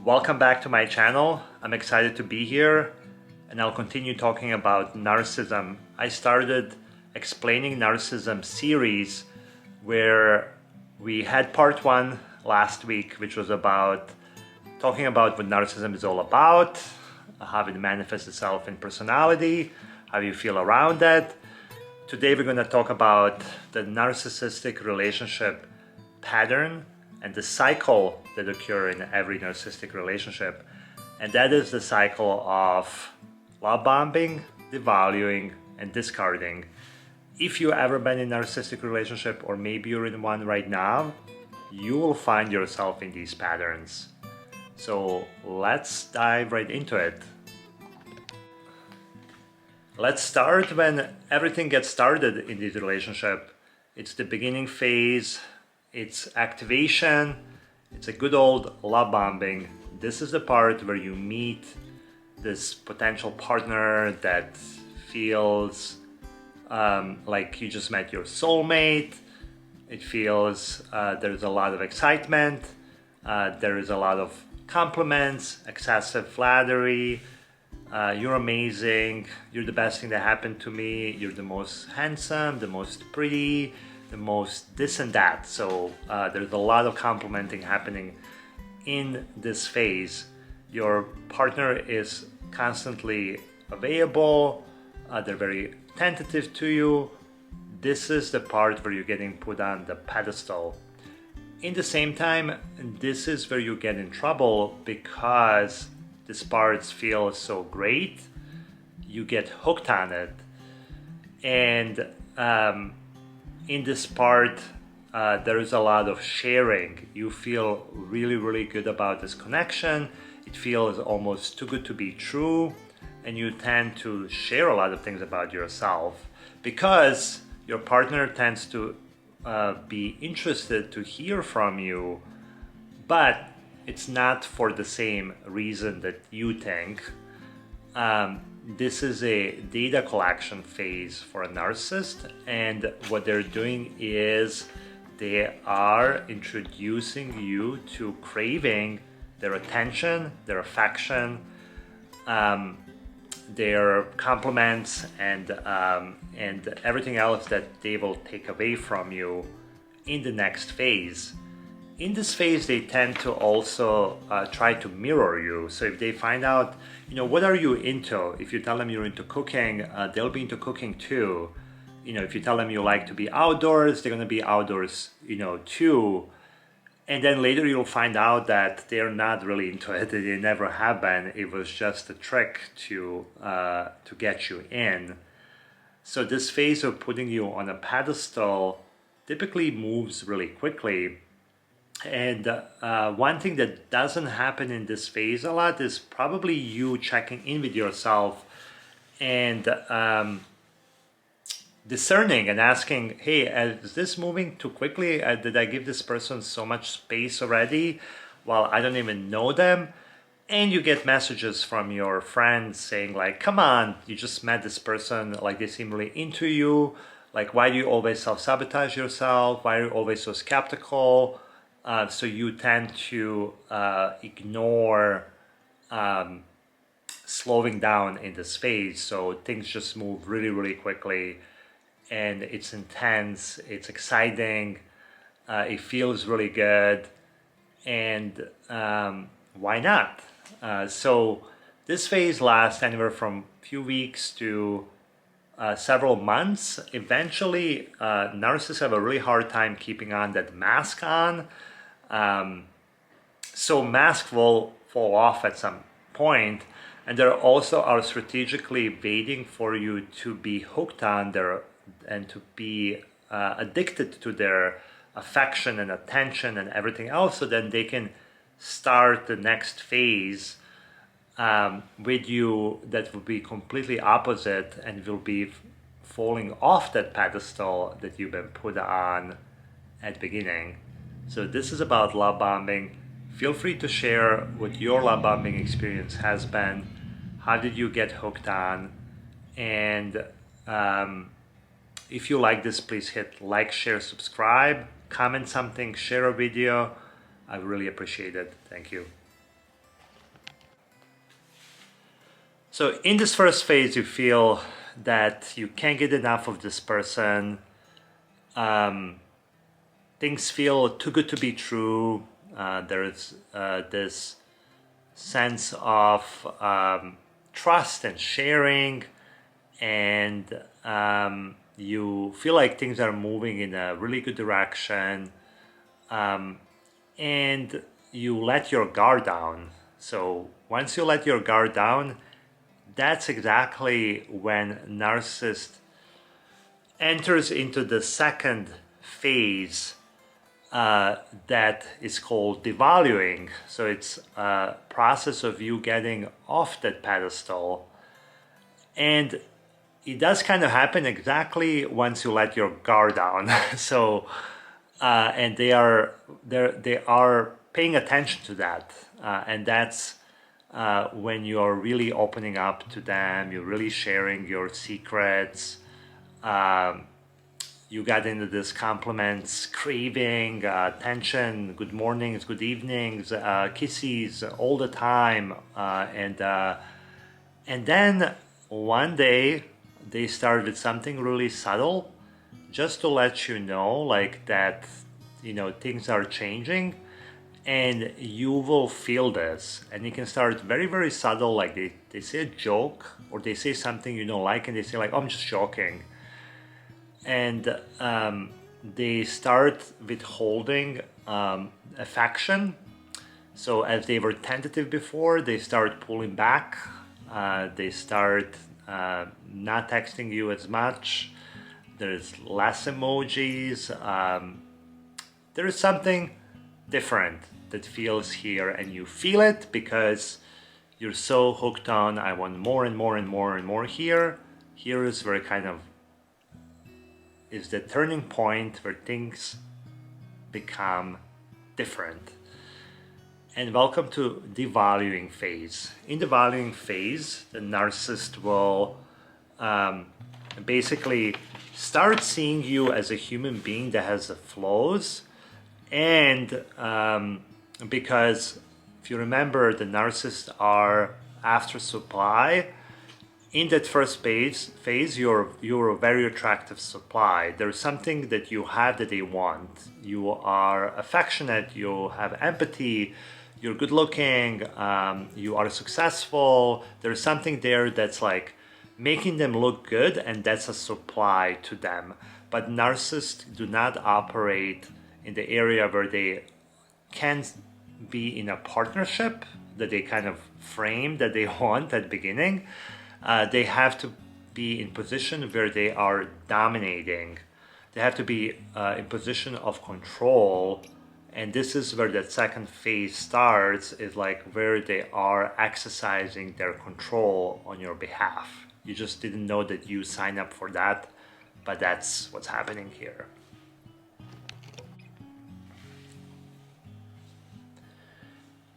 Welcome back to my channel. I'm excited to be here and I'll continue talking about narcissism. I started explaining narcissism series where we had part 1 last week, which was about talking about what narcissism is all about, how it manifests itself in personality, how you feel around that. Today we're going to talk about the narcissistic relationship pattern and the cycle that occur in every narcissistic relationship. And that is the cycle of love bombing, devaluing, and discarding. If you've ever been in a narcissistic relationship, or maybe you're in one right now, you will find yourself in these patterns. So let's dive right into it. Let's start when everything gets started in this relationship. It's the beginning phase, it's activation, it's a good old love bombing. This is the part where you meet this potential partner that feels like you just met your soulmate. It feels there's a lot of excitement, there is a lot of compliments, excessive flattery. You're amazing, you're the best thing that happened to me, you're the most handsome, the most pretty, the most this and that. So there's a lot of complimenting happening in this phase. Your partner is constantly available, they're very tentative to you. This is the part where you're getting put on the pedestal. In the same time, this is where you get in trouble because this part feels so great, you get hooked on it. And in this part, there is a lot of sharing. You feel really good about this connection. It feels almost too good to be true. And you tend to share a lot of things about yourself because your partner tends to be interested to hear from you, but it's not for the same reason that you think. This is a data collection phase for a narcissist, and what they're doing is they are introducing you to craving their attention, their affection, their compliments, and everything else that they will take away from you in the next phase. In this phase, they tend to also try to mirror you. So if they find out, what are you into? If you tell them you're into cooking, they'll be into cooking too. If you tell them you like to be outdoors, they're going to be outdoors, too. And then later you'll find out that they're not really into it. They never have been. It was just a trick to get you in. So this phase of putting you on a pedestal typically moves really quickly. And one thing that doesn't happen in this phase a lot is probably you checking in with yourself and discerning and asking, hey, is this moving too quickly? Did I give this person so much space already while I don't even know them? And you get messages from your friends saying like, come on, you just met this person, like they seem really into you. Like, why do you always self-sabotage yourself? Why are you always so skeptical? So you tend to ignore slowing down in this phase. So things just move really quickly, and it's intense, it's exciting, it feels really good, and why not? So this phase lasts anywhere from a few weeks to several months. Eventually, narcissists have a really hard time keeping on that mask on. So mask will fall off at some point, and they also are strategically waiting for you to be hooked on their and to be addicted to their affection and attention and everything else, so then they can start the next phase with you that will be completely opposite and will be falling off that pedestal that you've been put on at the beginning. So this is about love bombing. Feel free to share what your love bombing experience has been. How did you get hooked on? And if you like this, please hit like, share, subscribe, comment something, share a video. I really appreciate it. Thank you. So in this first phase, you feel that you can't get enough of this person. Things feel too good to be true. There's this sense of trust and sharing, and you feel like things are moving in a really good direction, and you let your guard down. So once you let your guard down, that's exactly when narcissist enters into the second phase that is called devaluing. So it's a process of you getting off that pedestal, and it does kind of happen exactly once you let your guard down. So and they are paying attention to that, and that's when you're really opening up to them, you're really sharing your secrets. You got into this compliments, craving, attention, good mornings, good evenings, kisses all the time, and then one day they started something really subtle, just to let you know, like that, things are changing, and you will feel this. And it can start very, very subtle, like they say a joke, or they say something you don't like, and they say like, oh, I'm just joking. And they start withholding affection. So as they were tentative before, they start pulling back. They start not texting you as much. There's less emojis. There is something different that feels here, and you feel it because you're so hooked on, I want more and more and more and more here. Here is where it kind of is the turning point where things become different. And welcome to devaluing phase. In the valuing phase, the narcissist will basically start seeing you as a human being that has the flaws. And because if you remember, the narcissists are after supply. In that first phase, you're a very attractive supply. There's something that you have that they want. You are affectionate, you have empathy, you're good looking, you are successful. There's something there that's like making them look good, and that's a supply to them. But narcissists do not operate in the area where they can be in a partnership that they kind of frame that they want at the beginning. They have to be in position where they are dominating. They have to be in position of control, and this is where that second phase starts, is like where they are exercising their control on your behalf. You just didn't know that you signed up for that, but that's what's happening here.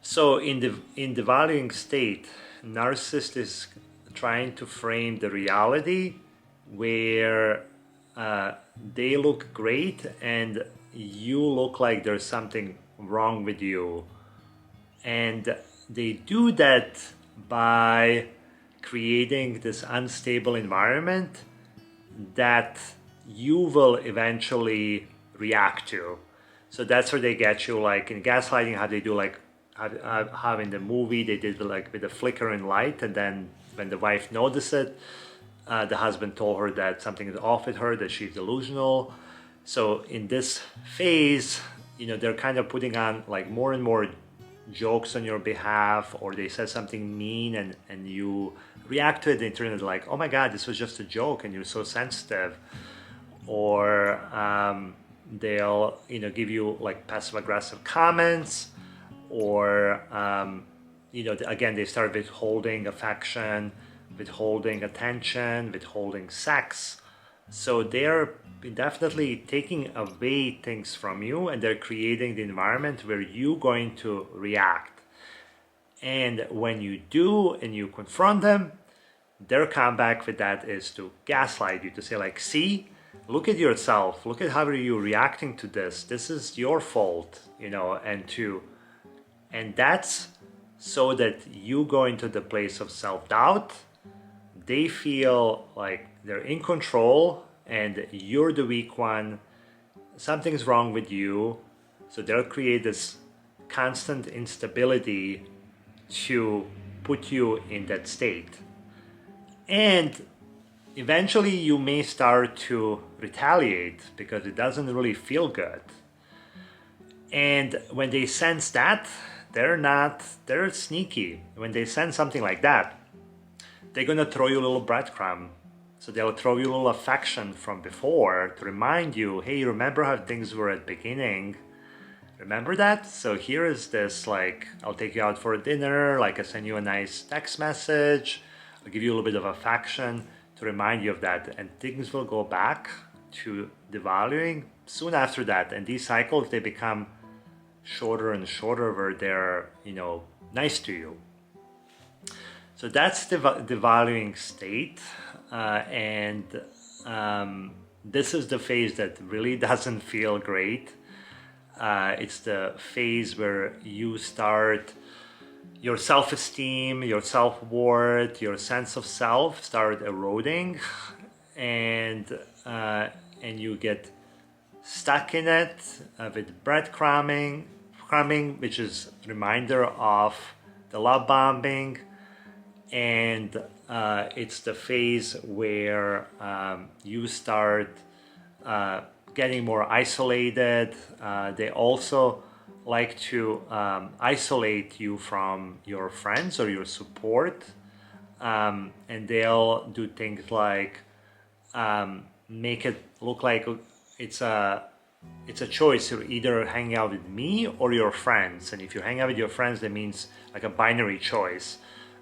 So in the valuing state, narcissist is trying to frame the reality where they look great and you look like there's something wrong with you. And they do that by creating this unstable environment that you will eventually react to. So that's where they get you, like in gaslighting, how they do, like how in the movie they did like with a flickering light, and then when the wife noticed it, the husband told her that something is off with her, that she's delusional. So in this phase, they're kind of putting on like more and more jokes on your behalf, or they say something mean, and you react to it internally like, oh my God, this was just a joke, and you're so sensitive. Or they'll give you like passive aggressive comments, or again, they start withholding affection, withholding attention, withholding sex. So they're definitely taking away things from you, and they're creating the environment where you're going to react. And when you do and you confront them, their comeback with that is to gaslight you, to say like, see, look at yourself, look at how you're reacting to this is your fault, and that's so that you go into the place of self-doubt, they feel like they're in control and you're the weak one. Something's wrong with you. So they'll create this constant instability to put you in that state. And eventually you may start to retaliate because it doesn't really feel good. And when they sense that, they're sneaky. When they sense something like that, they're gonna throw you a little breadcrumb. So they'll throw you a little affection from before to remind you, hey, remember how things were at the beginning? Remember that? So here is this, like, I'll take you out for dinner, like I send you a nice text message, I'll give you a little bit of affection to remind you of that. And things will go back to devaluing soon after that. And these cycles, they become shorter and shorter where they're, nice to you. So that's the devaluing state. This is the phase that really doesn't feel great. It's the phase where you start, your self-esteem, your self-worth, your sense of self start eroding, and you get stuck in it with breadcrumbing, which is a reminder of the love bombing. And it's the phase where you start getting more isolated. They also like to isolate you from your friends or your support, and they'll do things like make it look like it's a choice. You're either hanging out with me or your friends, and if you hang out with your friends, that means like a binary choice.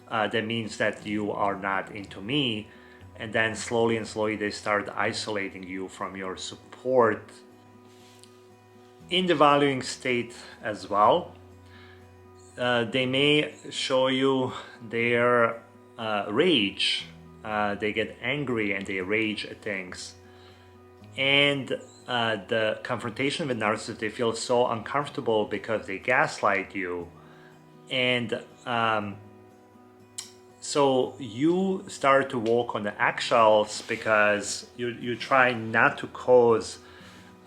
That means that you are not into me, and then slowly they start isolating you from your support. In the devaluing state as well, they may show you their rage. They get angry and they rage at things. And the confrontation with narcissists, they feel so uncomfortable because they gaslight you. And so you start to walk on the eggshells because you try not to cause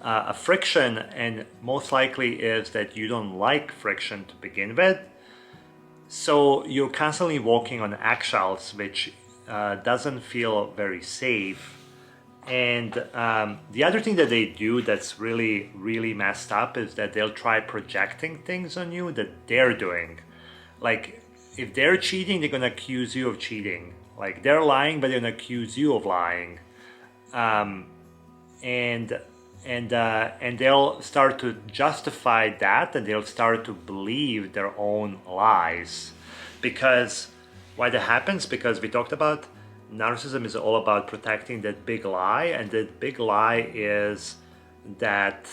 a friction, and most likely is that you don't like friction to begin with. So you're constantly walking on eggshells, which doesn't feel very safe. And the other thing that they do that's really, really messed up is that they'll try projecting things on you that they're doing. Like, if they're cheating, they're gonna accuse you of cheating. Like, they're lying, but they're gonna accuse you of lying. And they'll start to justify that, and they'll start to believe their own lies. Because why that happens? Because we talked about narcissism is all about protecting that big lie, and that big lie is that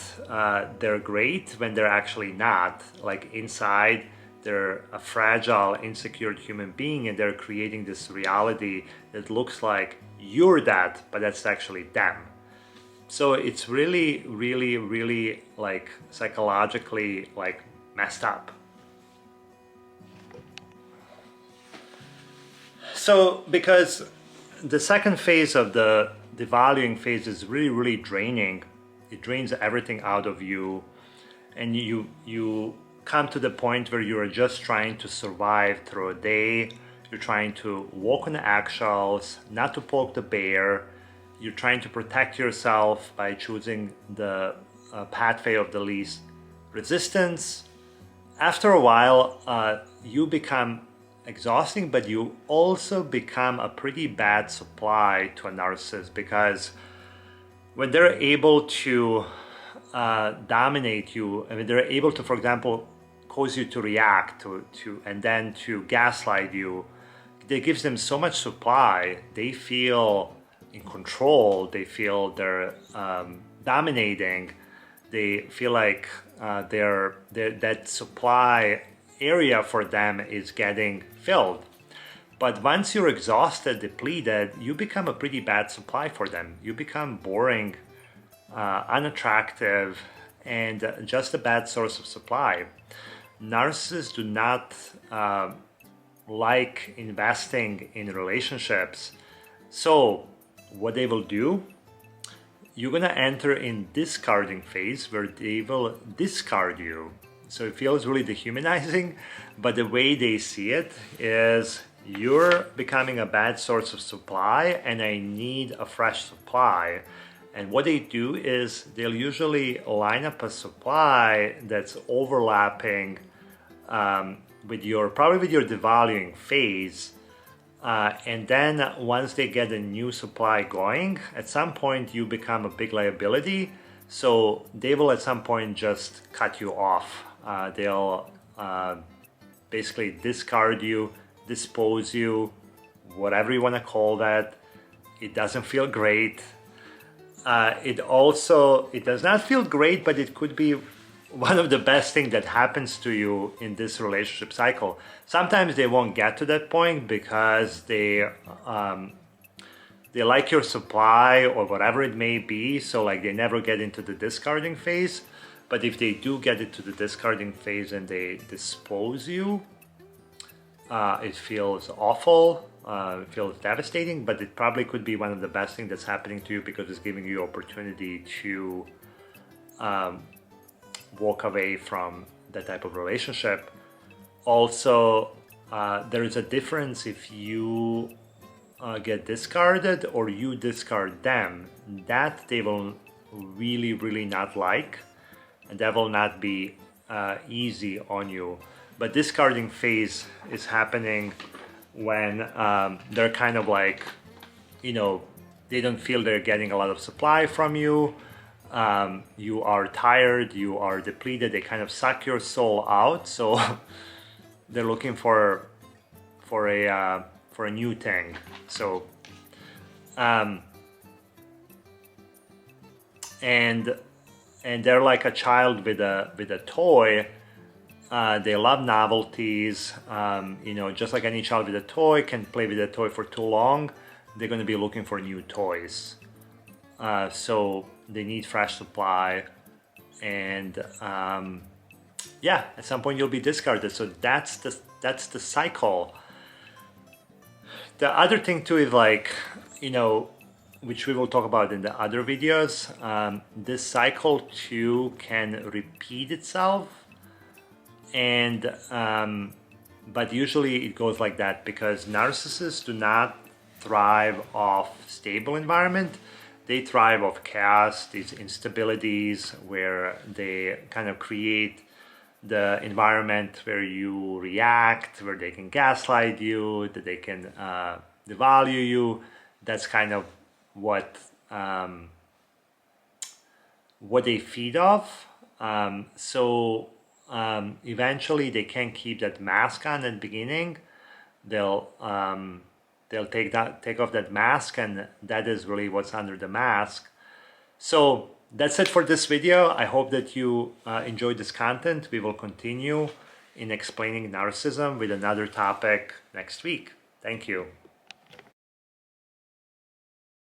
they're great when they're actually not. Like, inside, they're a fragile, insecure human being, and they're creating this reality that looks like you're that, but that's actually them. So it's really, really, really, like, psychologically, like, messed up. So because the second phase of the devaluing phase is really, really draining. It drains everything out of you, and you come to the point where you're just trying to survive through a day. You're trying to walk on the eggshells, not to poke the bear. You're trying to protect yourself by choosing the pathway of the least resistance. After a while, you become exhausting, but you also become a pretty bad supply to a narcissist, because when they're able to dominate you, I mean, they're able to, for example, cause you to react to and then to gaslight you, that gives them so much supply. They feel in control. They feel they're dominating. They feel like that supply area for them is getting filled. But once you're exhausted, depleted, you become a pretty bad supply for them. You become boring, unattractive, and just a bad source of supply. Narcissists do not like investing in relationships So what they will do, you're gonna enter in discarding phase where they will discard you. So it feels really dehumanizing, but the way they see it is you're becoming a bad source of supply and I need a fresh supply. And what they do is they'll usually line up a supply that's overlapping with your, probably with your devaluing phase. And then once they get a new supply going, at some point you become a big liability. So they will at some point just cut you off. They'll basically discard you, dispose you, whatever you want to call that. It doesn't feel great. It does not feel great, but it could be one of the best things that happens to you in this relationship cycle. Sometimes they won't get to that point because they like your supply or whatever it may be, so like they never get into the discarding phase. But if they do get into the discarding phase and they dispose you, it feels awful, it feels devastating, but it probably could be one of the best things that's happening to you because it's giving you opportunity to walk away from that type of relationship. Also, there is a difference if you get discarded or you discard them. That they will really, really not like, and that will not be easy on you. But discarding phase is happening when they're kind of like, you know, they don't feel they're getting a lot of supply from you. You are tired, you are depleted, they kind of suck your soul out. So they're looking for a new thing. So and they're like a child with a toy. They love novelties. You know, just like any child with a toy can play with a toy for too long, they're going to be looking for new toys. So they need fresh supply, and yeah, at some point you'll be discarded. So that's the cycle. The other thing too is, like, you know, which we will talk about in the other videos, this cycle too can repeat itself, and but usually it goes like that because narcissists do not thrive off stable environment. They thrive off chaos, these instabilities where they kind of create the environment where you react, where they can gaslight you, that they can devalue you. That's kind of what they feed off. So eventually they can't keep that mask on at the beginning. They'll take off that mask, and that is really what's under the mask. So that's it for this video. I hope that you enjoyed this content. We will continue in explaining narcissism with another topic next week. Thank you.